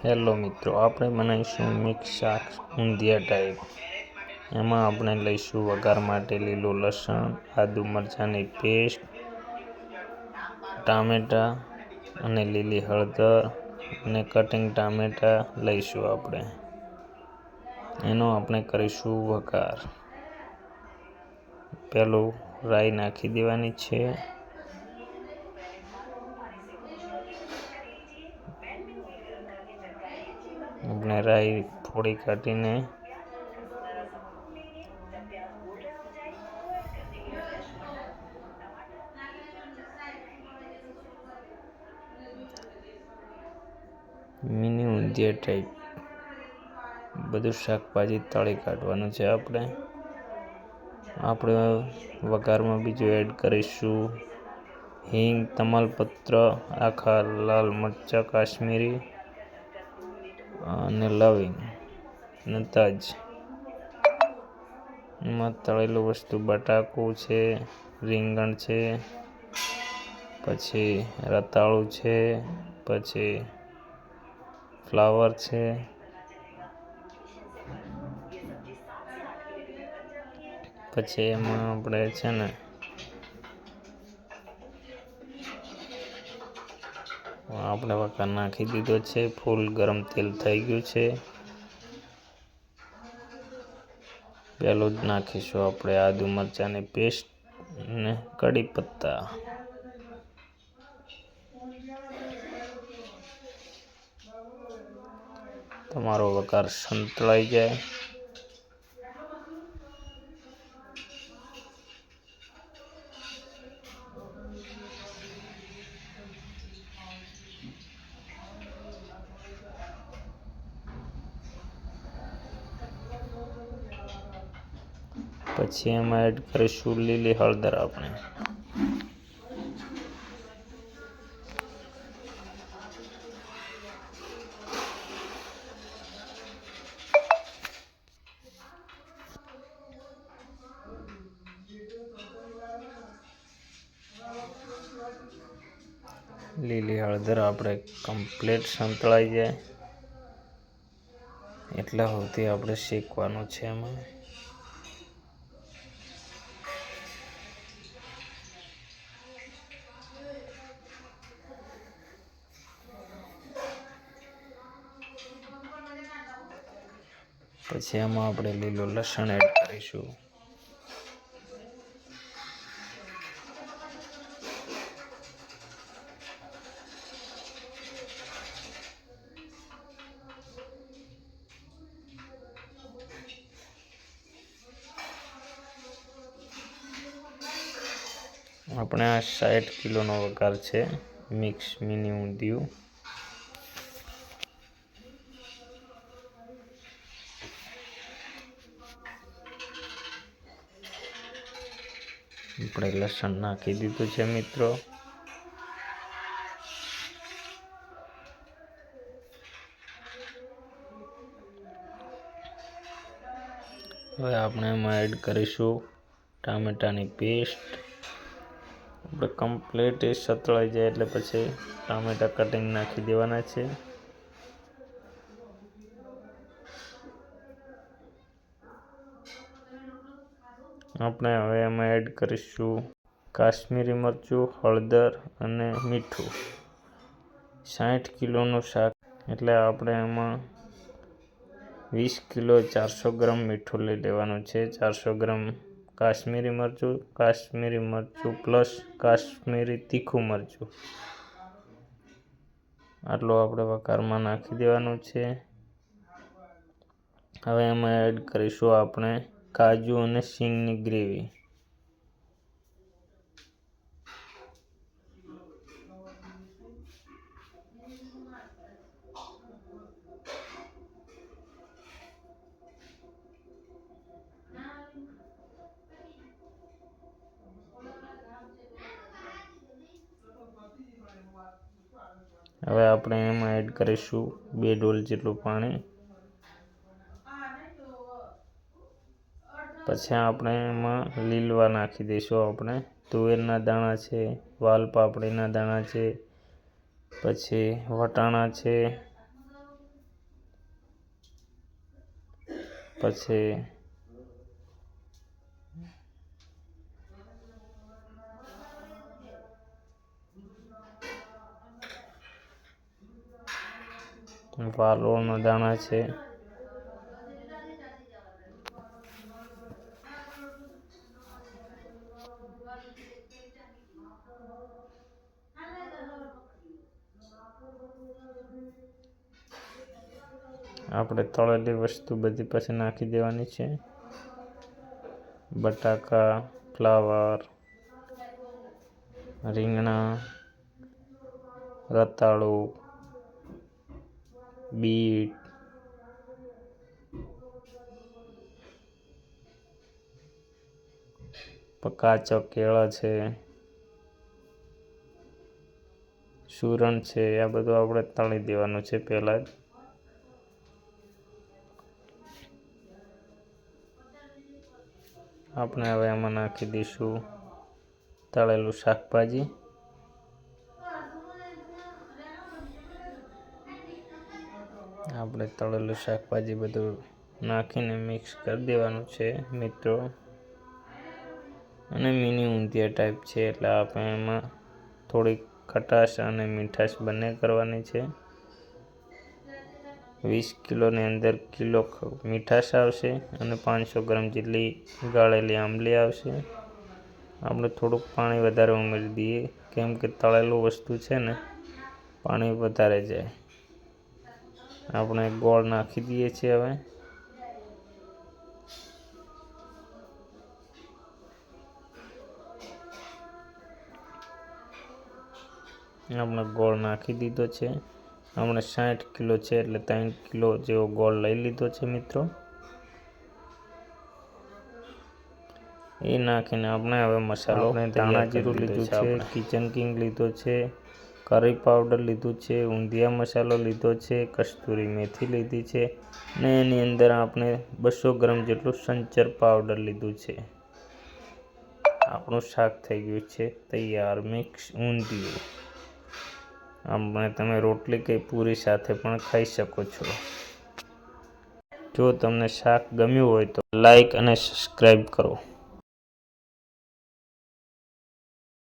Hello મિત્રો, આપણે બનાવીશું મિક્સ શાક ઊંધિયા ટાઈપ. એમાં આપણે લઈશું વઘાર માટે લીલું લસણ, આદુ મરચાંની પેસ્ટ, ટામેટાં અને લીલી હળદર અને કટિંગ ટામેટાં લઈશું આપણે. એનો આપણે કરીશું વઘાર. પેલું રાઈ નાખી દેવાની છે. આપણે રાઈ થોડી કાઢીને મિની ઊંધિયા ટાઈપ બધું શાકભાજી તળી કાઢવાનું છે. આપણે વઘારમાં બીજું એડ કરીશું હિંગ, તમાલપત્ર, આખા લાલ મરચાં કાશ્મીરી અને લવિંગ અને તજ. એમાં તળેલું વસ્તુ બટાકું છે, રીંગણ છે, પછી રતાળું છે, પછી ફ્લાવર છે, પછી એમાં આપણે છે ને આપણે વઘાર નાખી દીધો છે. ફૂલ ગરમ તેલ થઈ ગયું છે. પેલું જ નાખીશું આપણે આદુ મરચાંની પેસ્ટ અને કડી પત્તા. તમારો વઘાર સંતળાઈ જાય પછી એમાં એડ કરીશું લીલી હળદર. આપણે લીલી હળદર આપણે કમ્પ્લીટ સંતળાઈ જાય એટલા સુધી આપણે શેકવાનું છે. એમાં પછી એમાં આપણે લીલું લસણ એડ કરીશું. આપણે આ 60 કિલોનો વઘાર છે. મિક્સ મિની ઊંધિયું. આપણે લસણ નાખી દીધું છે મિત્રો. હવે આપણે એમાં એડ કરીશું ટામેટાની પેસ્ટ. આપણે કમ્પ્લીટ એ સતળાઈ જાય એટલે પછી ટામેટા કટિંગ નાખી દેવાના છે. આપણે હવે એમાં એડ કરીશું કાશ્મીરી મરચું, હળદર અને મીઠું. 60 કિલોનું શાક એટલે આપણે એમાં 20 કિલો 400 ગ્રામ મીઠું લઈ લેવાનું છે. 400 ગ્રામ કાશ્મીરી મરચું પ્લસ કાશ્મીરી તીખું મરચું, આટલું આપણે વઘારમાં નાખી દેવાનું છે. હવે એમાં એડ કરીશું આપણે કાજુ અને સિંગની ગ્રેવી. હવે આપણે એમાં એડ કરીશું 2 ડોલ જેટલું પાણી. પછી આપણે એમાં લીલવા નાખી દઈશું. આપણે તુવેરના દાણા છે, વાલપાપડીના દાણા છે, પછી વટાણા છે, પછી વાલોળના દાણા છે, આપણે તળેલી વસ્તુ બધી પછી નાખી દેવાની છે. બટાકા, ફ્લાવર, રીંગણા, રતાળુ, બીટ, કાચા કેળા છે, સુરણ છે, આ બધું આપણે તળી દેવાનું છે પહેલાં જ. આપણે હવે એમાં નાખી દઈશું તળેલું શાકભાજી. આપણે તળેલું શાકભાજી બધું નાખીને મિક્સ કરી દેવાનું છે મિત્રો. અને મિની ઊંધિયા ટાઈપ છે એટલે આપણે એમાં થોડીક ખટાશ અને મીઠાશ બંને કરવાની છે. 20 કિલોની અંદર કિલો મીઠાશ આવશે અને 500 ગ્રામ જેટલી ગાળેલી આંબલી આવશે. આપણે થોડુંક પાણી વધારે ઉમેરી દઈએ કેમ કે તળેલું વસ્તુ છે ને પાણી વધારે જાય. આપણે ગોળ નાખી દઈએ છીએ હવે. આપણે ગોળ નાખી દીધો છે. આપણે 60 કિલો છે એટલે 3 કિલો જેવો ગોળ લઈ લીધો છે મિત્રો. એ નાખીને આપણે હવે મસાલો, ધાણા જીરું લીધું છે, કિચન કિંગ લીધો છે, કરી પાવડર લીધું છે, ઊંધિયા મસાલો લીધો છે, કસ્તુરી મેથી લીધી છે અને એની અંદર આપણે 200 ગ્રામ જેટલું સંચર પાવડર લીધું છે. આપણું શાક થઈ ગયું છે તૈયાર, મિક્સ ઊંધિયું. આપણે તમે રોટલી કે પૂરી સાથે પણ ખાઈ શકો છો. જો તમને શાક ગમ્યું હોય તો લાઈક અને સબસ્ક્રાઈબ કરો.